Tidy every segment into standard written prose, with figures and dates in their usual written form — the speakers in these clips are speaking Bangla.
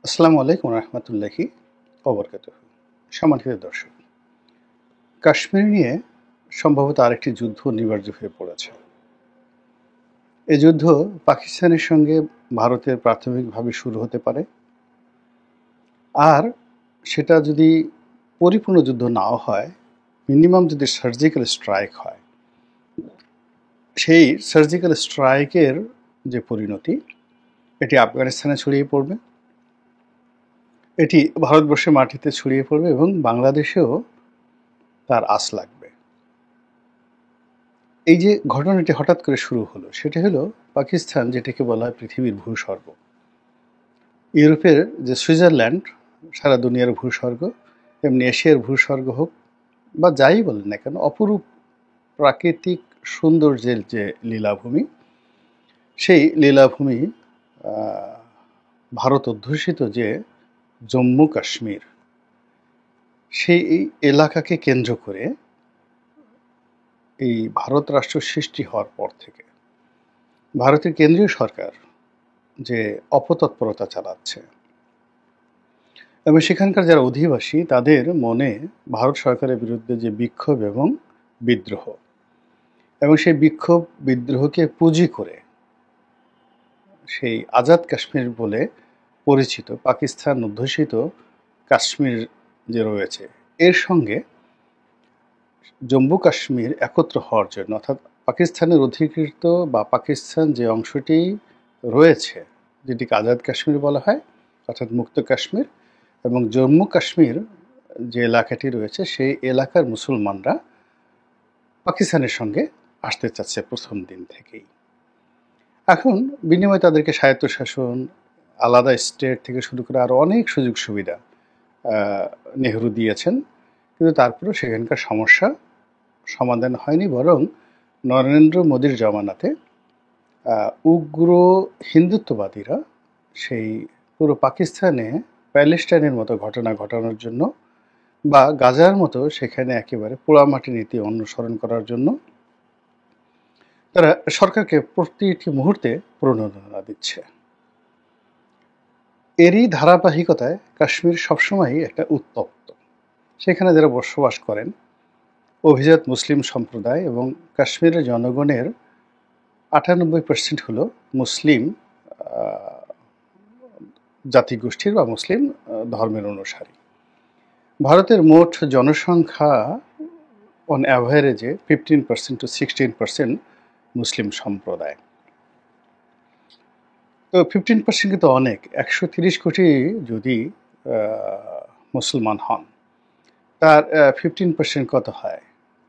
আসসালামু আলাইকুম রহমতুল্লাহি ওবরকাতুহু। সম্মানিত দর্শক, কাশ্মীর নিয়ে সম্ভবত আরেকটি যুদ্ধ অনিবার্য হয়ে পড়েছে। এই যুদ্ধ পাকিস্তানের সঙ্গে ভারতের প্রাথমিকভাবে শুরু হতে পারে, আর সেটা যদি পরিপূর্ণ যুদ্ধ নাও হয়, মিনিমাম যদি সার্জিক্যাল স্ট্রাইক হয়, সেই সার্জিক্যাল স্ট্রাইকের যে পরিণতি এটি আফগানিস্তানে ছড়িয়ে পড়বে, এটি ভারতবর্ষের মাটিতে ছড়িয়ে পড়বে এবং বাংলাদেশেও তার আঁচ লাগবে। এই যে ঘটনাটি হঠাৎ করে শুরু হলো, সেটা হলো পাকিস্তান, যেটাকে বলা হয় পৃথিবীর ভূস্বর্গ, ইউরোপের যে সুইজারল্যান্ড সারা দুনিয়ার ভূস্বর্গ, এমনি এশিয়ার ভূস্বর্গ হোক বা যাই বলেন না কেন, অপরূপ প্রাকৃতিক সৌন্দর্যের যে লীলাভূমি, সেই লীলাভূমি ভারত অধ্যুষিত যে জম্মু কাশ্মীর, সেই এলাকাকে কেন্দ্র করে এই ভারত রাষ্ট্র সৃষ্টি হওয়ার পর থেকে ভারতের কেন্দ্রীয় সরকার যে অপতৎপরতা চালাচ্ছে এবং সেখানকার যারা অধিবাসী, তাদের মনে ভারত সরকারের বিরুদ্ধে যে বিক্ষোভ এবং বিদ্রোহ, এবং সেই বিক্ষোভ বিদ্রোহকে পুঁজি করে সেই আজাদ কাশ্মীর বলে পরিচিত পাকিস্তান অধ্যুষিত কাশ্মীর যে রয়েছে, এর সঙ্গে জম্মু কাশ্মীর একত্র হওয়ার জন্য, অর্থাৎ পাকিস্তানের অধিকৃত বা পাকিস্তান যে অংশটি রয়েছে, যেটিকে আজাদ কাশ্মীর বলা হয় অর্থাৎ মুক্ত কাশ্মীর, এবং জম্মু কাশ্মীর যে এলাকাটি রয়েছে, সেই এলাকার মুসলমানরা পাকিস্তানের সঙ্গে আসতে চাচ্ছে প্রথম দিন থেকেই। এখন বিনিময়ে তাদেরকে স্বায়ত্তশাসন, আলাদা স্টেট থেকে শুরু করে আরও অনেক সুযোগ সুবিধা নেহরু দিয়েছেন, কিন্তু তারপরেও সেখানকার সমস্যা সমাধান হয়নি, বরং নরেন্দ্র মোদীর জমানাতে উগ্র হিন্দুত্ববাদীরা সেই পুরো পাকিস্তানে প্যালেস্টাইনের মতো ঘটনা ঘটানোর জন্য বা গাজার মতো সেখানে একেবারে পোড়ামাটি নীতি অনুসরণ করার জন্য তারা সরকারকে প্রতিটি মুহূর্তে প্রণোদনা দিচ্ছে। এরই ধারাবাহিকতায় কাশ্মীর সবসময়ই একটা উত্তপ্ত। সেখানে যারা বসবাস করেন অভিজাত মুসলিম সম্প্রদায়, এবং কাশ্মীরের জনগণের ৯৮% হলো মুসলিম জাতিগোষ্ঠীর বা মুসলিম ধর্মের অনুসারী। ভারতের মোট জনসংখ্যা অন অ্যাভারেজে 15% to 16% মুসলিম সম্প্রদায়। তো 15% কিন্তু অনেক। ১৩০ কোটি যদি মুসলমান হন, তার 15% কত হয়?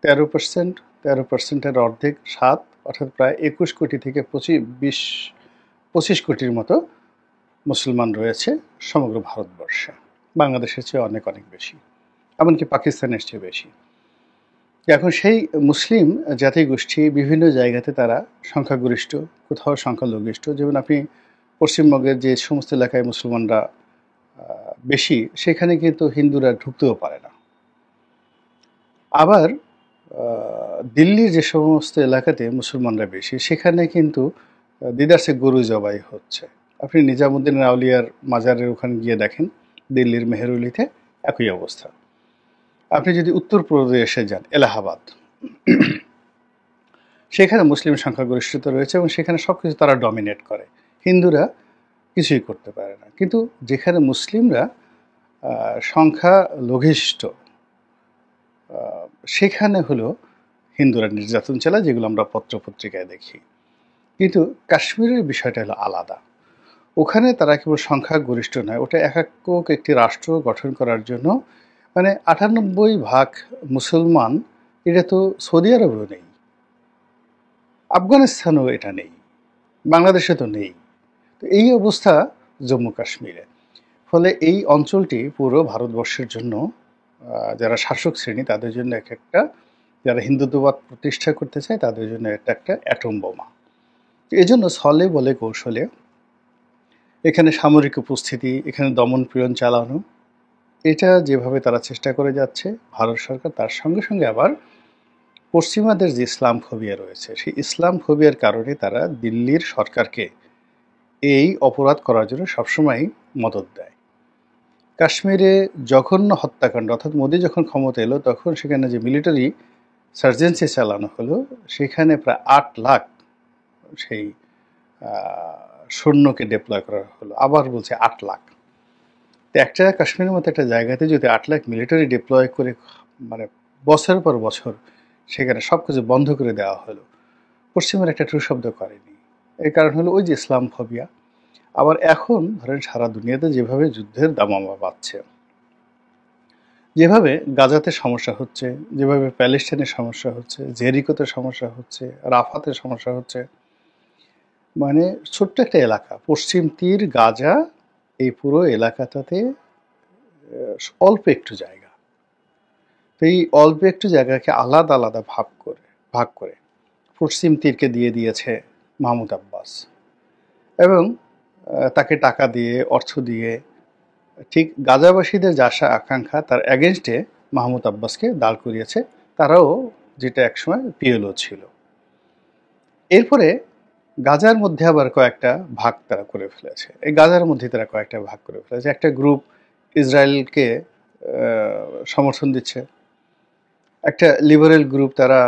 13%। 13%-এর অর্ধেক ৭, অর্থাৎ প্রায় ২১ কোটি থেকে ২৫ কোটির মতো মুসলমান রয়েছে সমগ্র ভারতবর্ষে। বাংলাদেশের চেয়ে অনেক অনেক বেশি, এমনকি পাকিস্তানের চেয়ে বেশি। এখন সেই মুসলিম জাতিগোষ্ঠী বিভিন্ন জায়গাতে তারা সংখ্যাগরিষ্ঠ, কোথাও সংখ্যালঘিষ্ঠ। যেমন আপনি পশ্চিমবঙ্গের যে সমস্ত এলাকায় মুসলমানরা বেশি, সেখানে কিন্তু হিন্দুরা ঢুকতেও পারে না। আবার দিল্লির যে সমস্ত এলাকাতে মুসলমানরা বেশি, সেখানে কিন্তু দিদারসে গরু জবাই হচ্ছে। আপনি নিজামুদ্দিন আউলিয়ার মাজারের ওখানে গিয়ে দেখেন, দিল্লির মেহেরুলিতে একই অবস্থা। আপনি যদি উত্তরপ্রদেশে যান, এলাহাবাদ, সেখানে মুসলিম সংখ্যাগরিষ্ঠতা রয়েছে এবং সেখানে সব কিছু তারা ডমিনেট করে, হিন্দুরা কিছুই করতে পারে না। কিন্তু যেখানে মুসলিমরা সংখ্যালঘিষ্ঠ, সেখানে হলো হিন্দুরা নির্যাতন চালায়, যেগুলো আমরা পত্রপত্রিকায় দেখি। কিন্তু কাশ্মীরের বিষয়টা হলো আলাদা। ওখানে তারা কেবল সংখ্যাগরিষ্ঠ নয়, ওটা একক একটি রাষ্ট্র গঠন করার জন্য, মানে ৯৮% মুসলমান। এটা তো সৌদি আরবেও নেই, আফগানিস্তানেও এটা নেই, বাংলাদেশে তো নেই। তো এই অবস্থা জম্মু কাশ্মীরে। ফলে এই অঞ্চলটি পুরো ভারতবর্ষের জন্য, যারা শাসক শ্রেণী তাদের জন্য একটা, যারা হিন্দুত্ববাদ প্রতিষ্ঠা করতে চায় তাদের জন্য এটা একটা অ্যাটম বোমা। এই জন্য ছলে বলে কৌশলে এখানে সামরিক উপস্থিতি, এখানে দমন পীড়ন চালানো, এটা যেভাবে তারা চেষ্টা করে যাচ্ছে ভারত সরকার, তার সঙ্গে সঙ্গে আবার পশ্চিমাদের যে ইসলাম ফোবিয়া রয়েছে, সেই ইসলাম ফোবিয়ার কারণে তারা দিল্লির সরকারকে এই অপরাধ করার জন্য সবসময় মদত দেয়। কাশ্মীরে জঘন্য হত্যাকাণ্ড, অর্থাৎ মোদি যখন ক্ষমতা এলো তখন সেখানে যে মিলিটারি সার্জেন্সি চালানো হলো, সেখানে প্রায় ৮ লাখ সেই সৈন্যকে ডিপ্লয় করা হলো। আবার বলছে ৮ লাখ। তো একটা কাশ্মীরের মতো একটা জায়গাতে যদি ৮ লাখ মিলিটারি ডিপ্লয় করে, মানে বছরের পর বছর সেখানে সব কিছু বন্ধ করে দেওয়া হলো, পশ্চিমের একটা ট্রু শব্দ করেনি। এর কারণ হলো ওই যে ইসলাম ফোবিয়া। আবার এখন ধরেন সারা দুনিয়াতে যেভাবে যুদ্ধের দামামা বাড়ছে, যেভাবে গাজাতে সমস্যা হচ্ছে, যেভাবে প্যালেস্টাইনের সমস্যা হচ্ছে, জেরিকোতে সমস্যা হচ্ছে, রাফাতে সমস্যা হচ্ছে, মানে ছোট্ট একটা এলাকা পশ্চিম তীর গাজা, এই পুরো এলাকাটাতে অল্প একটু জায়গা। তো এই অল্প একটু জায়গাকে আলাদা আলাদা ভাগ করে পশ্চিম তীরকে দিয়ে দিয়েছে মাহমুদ আব্বাস, এবং তাকে টাকা দিয়ে, অর্থ দিয়ে, ঠিক গাজাবাসীদের যা আশা আকাঙ্ক্ষা তার এগেনস্টে মাহমুদ আব্বাসকে দাঁড় করিয়েছে। তারাও যেটা একসময় পিএলও ছিল। এরপরে গাজার মধ্যে আবার কয়েকটা ভাগ তারা করে ফেলেছে। এই গাজার মধ্যে তারা কয়েকটা ভাগ করে ফেলেছে। একটা গ্রুপ ইসরায়েলকে সমর্থন দিচ্ছে, একটা লিবারেল গ্রুপ তারা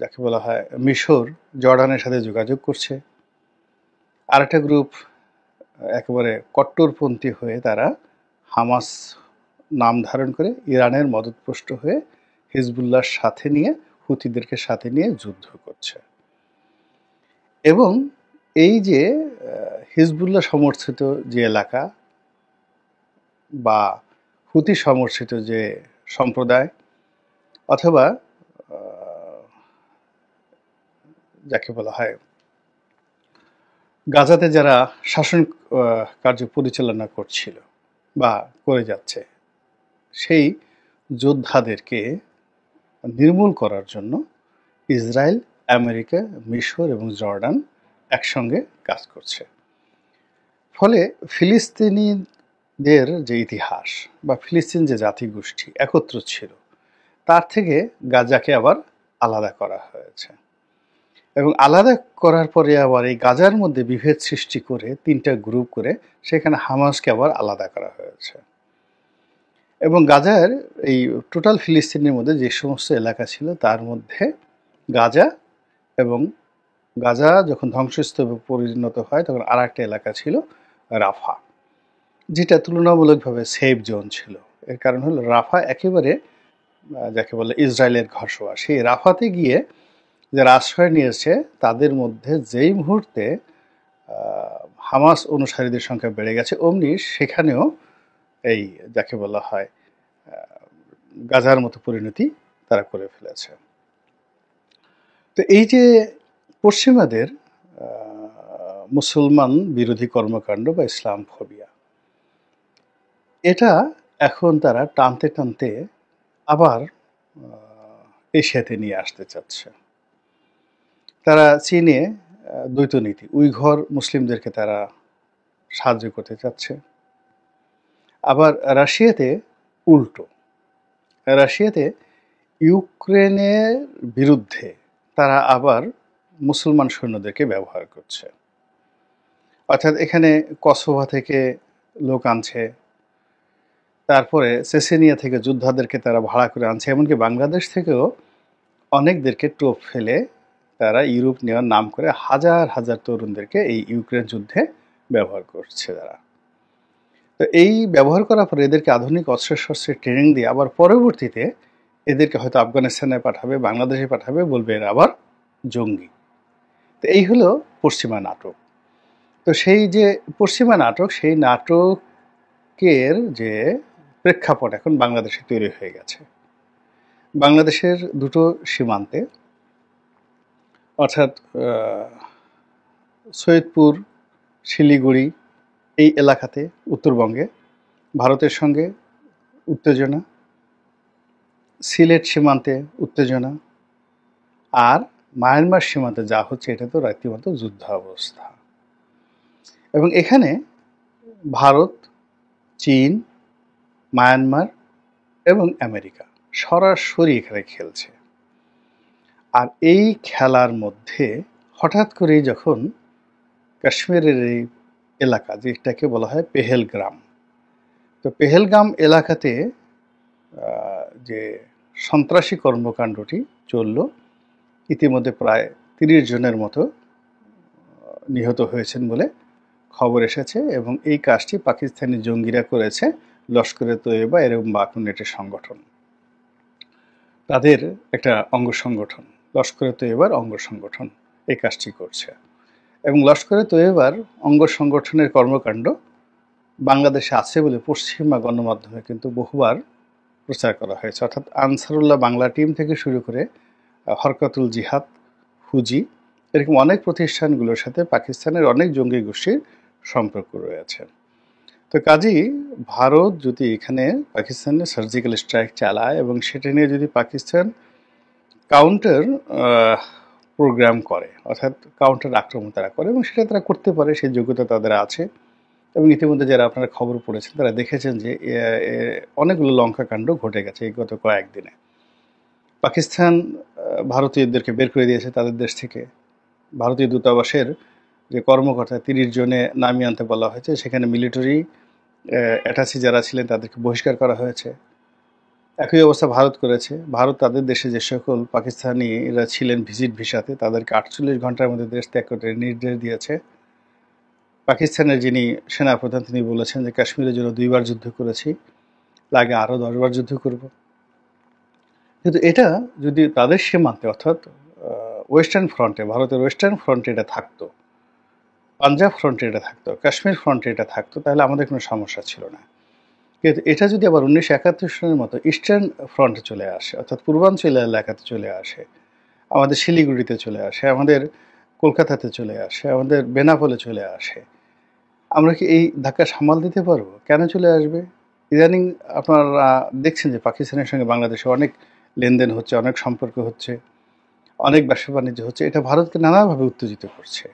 যাকে বলা হয় মিশর, জর্ডানের সাথে যোগাযোগ করছে, আর একটা গ্রুপ একেবারে কট্টরপন্থী হয়ে তারা হামাস নাম ধারণ করে ইরানের মদতপুষ্ট হয়ে হিজবুল্লাহর সাথে নিয়ে, হুতিদেরকে সাথে নিয়ে যুদ্ধ করছে। এবং এই যে হিজবুল্লাহ সমর্থিত যে এলাকা বা হুতি সমর্থিত যে সম্প্রদায়, অথবা যাকে বলা হয় গাজাতে যারা শাসন কার্য পরিচালনা করছিল বা করে যাচ্ছে, সেই যোদ্ধাদেরকে নির্মূল করার জন্য ইসরায়েল, আমেরিকা, মিশর এবং জর্ডান একসঙ্গে কাজ করছে। ফলে ফিলিস্তিনিদের যে ইতিহাস বা ফিলিস্তিন যে জাতিগোষ্ঠী একত্র ছিল, তার থেকে গাজাকে আবার আলাদা করা হয়েছে। এবং আলাদা করার পরে আবার এই গাজার মধ্যে বিভেদ সৃষ্টি করে ৩টা গ্রুপ করে সেখানে হামাসকে আবার আলাদা করা হয়েছে। এবং গাজার এই টোটাল ফিলিস্তিনের মধ্যে যে সমস্ত এলাকা ছিল তার মধ্যে গাজা, এবং গাজা যখন ধ্বংসস্তূপে পরিণত হয় তখন আর একটা এলাকা ছিল রাফা, যেটা তুলনামূলকভাবে সেফ জোন ছিল। এর কারণ হলো রাফা একেবারে যাকে বলে ইসরায়েলের ঘরসোয়া। সেই রাফাতে গিয়ে যারা আশ্রয় নিয়েছে তাদের মধ্যে যেই মুহূর্তে হামাস অনুসারীদের সংখ্যা বেড়ে গেছে, অমনি সেখানেও এই যাকে বলা হয় গাজার মতো পরিণতি তারা করে ফেলেছে। তো এই যে পশ্চিমাদের মুসলমান বিরোধী কর্মকাণ্ড বা ইসলাম ফোবিয়া, এটা এখন তারা টানতে টানতে আবার এশিয়াতে নিয়ে আসতে চাচ্ছে। তারা চীনে দ্বৈত নীতি, উইঘর মুসলিমদেরকে তারা সাহায্য করতে চাচ্ছে। আবার রাশিয়াতে উল্টো, রাশিয়াতে ইউক্রেনের বিরুদ্ধে তারা আবার মুসলমান সৈন্যদেরকে ব্যবহার করছে। অর্থাৎ এখানে কসোভো থেকে লোক আনছে, তারপরে চেচেনিয়া থেকে যোদ্ধাদেরকে তারা ভাড়া করে আনছে, এমনকি বাংলাদেশ থেকেও অনেকদেরকে টোপ ফেলে তারা ইউরোপ নেওয়ার নাম করে হাজার হাজার তরুণদেরকে এই ইউক্রেন যুদ্ধে ব্যবহার করছে তারা। তো এই ব্যবহার করার পরে এদেরকে আধুনিক অস্ত্রশস্ত্রের ট্রেনিং দিয়ে আবার পরবর্তীতে এদেরকে হয়তো আফগানিস্তানে পাঠাবে, বাংলাদেশে পাঠাবে, বলবে এরা আবার জঙ্গি। তো এই হলো পশ্চিমা নাটক। তো সেই যে পশ্চিমা নাটক, সেই নাটকের যে প্রেক্ষাপট এখন বাংলাদেশে তৈরি হয়ে গেছে। বাংলাদেশের দুটো সীমান্তে, অর্থাৎ সৈয়দপুর, শিলিগুড়ি এই এলাকাতে উত্তরবঙ্গে ভারতের সঙ্গে উত্তেজনা, সিলেট সীমান্তে উত্তেজনা, আর মায়ানমার সীমান্তে যা হচ্ছে এটা তো রীতিমতো যুদ্ধাবস্থা। এবং এখানে ভারত, চীন, মায়ানমার এবং আমেরিকা সরাসরি এখানে খেলছে। আর এই খেলার মধ্যে হঠাৎ করেই যখন কাশ্মীরের এই এলাকা, যেটাকে বলা হয় পেহেলগ্রাম, তো পেহেলগাম এলাকাতে যে সন্ত্রাসী কর্মকাণ্ডটি চলল, ইতিমধ্যে প্রায় ৩০ জনের মতো নিহত হয়েছেন বলে খবর এসেছে, এবং এই কাজটি পাকিস্তানি জঙ্গিরা করেছে, লস্করে তৈয়বা এরকম বাকনেটের সংগঠন, তাদের একটা অঙ্গ সংগঠন, লস্করে তৈয়বার অঙ্গ সংগঠন এই কাজটি করছে। এবং লস্করে তৈয়বার অঙ্গ সংগঠনের কর্মকাণ্ড বাংলাদেশে আছে বলে পশ্চিমা গণমাধ্যমে কিন্তু বহুবার প্রচার করা হয়েছে। অর্থাৎ আনসারুল্লাহ বাংলা টিম থেকে শুরু করে হরকাতুল জিহাদ, হুজি, এরকম অনেক প্রতিষ্ঠানগুলোর সাথে পাকিস্তানের অনেক জঙ্গি গোষ্ঠীর সম্পর্ক রয়েছে। তো কাজেই ভারত যদি এখানে পাকিস্তানে সার্জিক্যাল স্ট্রাইক চালায় এবং সেটা নিয়ে যদি পাকিস্তান কাউন্টার প্রোগ্রাম করে, অর্থাৎ কাউন্টার আক্রমণ তারা করে, এবং সেটা তারা করতে পারে, সেই যোগ্যতা তাদের আছে। এবং ইতিমধ্যে যারা আপনারা খবর পড়েছেন তারা দেখেছেন যে অনেকগুলো লঙ্কাকাণ্ড ঘটে গেছে এই গত কয়েকদিনে। পাকিস্তান ভারতীয়দেরকে বের করে দিয়েছে তাদের দেশ থেকে। ভারতীয় দূতাবাসের যে কর্মকর্তা ৩০ জনে নামিয়ে আনতে বলা হয়েছে, সেখানে মিলিটারি অ্যাটাচি যারা ছিলেন তাদেরকে বহিষ্কার করা হয়েছে। একই অবস্থা ভারত করেছে। ভারত তাদের দেশে যে সকল পাকিস্তানিরা ছিলেন ভিজিট ভিসাতে, তাদেরকে ৪৮ ঘন্টার মধ্যে দেশ ত্যাগ করতে নির্দেশ দিয়েছে। পাকিস্তানের যিনি সেনাপ্রধান তিনি বলেছেন যে কাশ্মীরের জন্য ২ বার যুদ্ধ করেছি, লাগে আরও ১০ বার যুদ্ধ করব। কিন্তু এটা যদি তাদের সীমান্তে, অর্থাৎ ওয়েস্টার্ন ফ্রন্টে, ভারতের ওয়েস্টার্ন ফ্রন্টে এটা থাকতো, পাঞ্জাব ফ্রন্টে এটা থাকতো, কাশ্মীর ফ্রন্টে এটা থাকতো, তাহলে আমাদের কোনো সমস্যা ছিল না। কিন্তু এটা যদি আবার ১৯৭১ সালের মতো ইস্টার্ন ফ্রন্টে চলে আসে, অর্থাৎ পূর্বাঞ্চলীয় এলাকাতে চলে আসে, আমাদের শিলিগুড়িতে চলে আসে, আমাদের কলকাতাতে চলে আসে, আমাদের বেনাপোলে চলে আসে, আমরা কি এই ধাক্কা সামাল দিতে পারবো? কেন চলে আসবে? ইদানিং আপনারা দেখছেন যে পাকিস্তানের সঙ্গে বাংলাদেশে অনেক লেনদেন হচ্ছে, অনেক সম্পর্ক হচ্ছে, অনেক ব্যবসা বাণিজ্য হচ্ছে। এটা ভারতকে নানাভাবে উত্তেজিত করছে।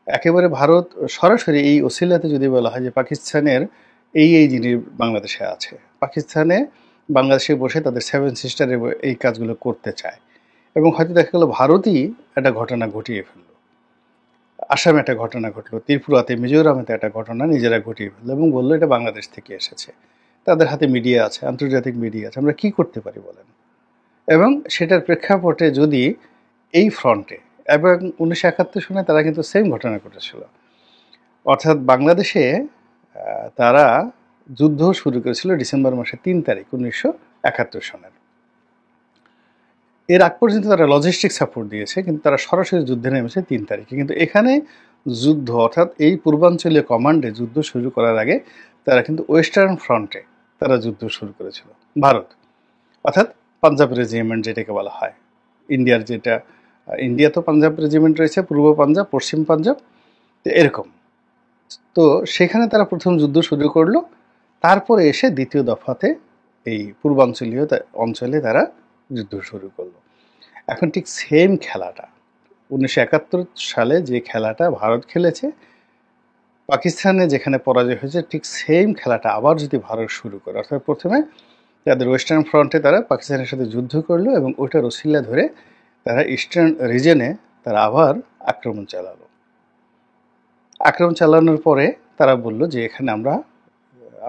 একেবারে ভারত সরাসরি এই ওসিলাতে যদি বলা হয় যে পাকিস্তানের এই জিনিস বাংলাদেশে আছে, পাকিস্তানে বাংলাদেশে বসে তাদের 7 সিস্টারে এই কাজগুলো করতে চায়, এবং হয়তো দেখা গেল ভারতই একটা ঘটনা ঘটিয়ে ফেলল, আসামে একটা ঘটনা ঘটলো, ত্রিপুরাতে, মিজোরামেতে একটা ঘটনা নিজেরা ঘটিয়ে ফেললো এবং বললো এটা বাংলাদেশ থেকে এসেছে। তাদের হাতে মিডিয়া আছে, আন্তর্জাতিক মিডিয়া আছে, আমরা কি করতে পারি বলেন? এবং সেটার প্রেক্ষাপটে যদি এই ফ্রন্টে, এবং ১৯৭১ সনে তারা কিন্তু সেম ঘটনা ঘটেছিল, অর্থাৎ বাংলাদেশে তারা যুদ্ধ শুরু করেছিল ডিসেম্বর মাসের ৩ তারিখ ১৯৭১ সনের। এর আগ পর্যন্ত তারা লজিস্টিক সাপোর্ট দিয়েছে, কিন্তু তারা সরাসরি যুদ্ধে নেমেছে ৩ তারিখে। কিন্তু এখানে যুদ্ধ, অর্থাৎ এই পূর্বাঞ্চলীয় কমান্ডে যুদ্ধ শুরু করার আগে তারা কিন্তু ওয়েস্টার্ন ফ্রন্টে তারা যুদ্ধ শুরু করেছিল ভারত, অর্থাৎ পাঞ্জাব রেজিমেন্ট যেটাকে বলা হয়। ইন্ডিয়ার যেটা, ইন্ডিয়া তো পাঞ্জাব রেজিমেন্ট রয়েছে, পূর্ব পাঞ্জাব, পশ্চিম পাঞ্জাব, তো এরকম। তো সেখানে তারা প্রথম যুদ্ধ শুরু করলো, তারপরে এসে দ্বিতীয় দফাতে এই পূর্বাঞ্চলীয় অঞ্চলে তারা যুদ্ধ শুরু করলো। এখন ঠিক সেম খেলাটা ১৯৭১ সালে যে খেলাটা ভারত খেলেছে, পাকিস্তানে যেখানে পরাজয় হয়েছে, ঠিক সেম খেলাটা আবার যদি ভারত শুরু করে, অর্থাৎ প্রথমে তাদের ওয়েস্টার্ন ফ্রন্টে তারা পাকিস্তানের সাথে যুদ্ধ করলো এবং ওইটার ওসিলা ধরে তারা ইস্টার্ন রিজনে তারা আবার আক্রমণ চালালো। আক্রমণ চালানোর পরে তারা বলল যে এখানে আমরা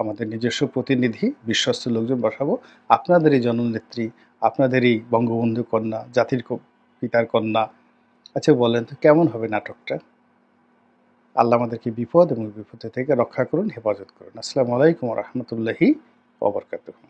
আমাদের নিজস্ব প্রতিনিধি, বিশ্বস্ত লোকজন বসাবো, আপনাদেরই জননেত্রী, আপনাদেরই বঙ্গবন্ধু কন্যা, জাতির পিতার কন্যা। আচ্ছা বলেন তো কেমন হবে নাটকটা? আল্লাহ আমাদেরকে বিপদ এবং বিপত্তি থেকে রক্ষা করুন, হেফাজত করুন। আসসালামু আলাইকুম ওয়া রাহমাতুল্লাহি ওয়া বারাকাতুহু।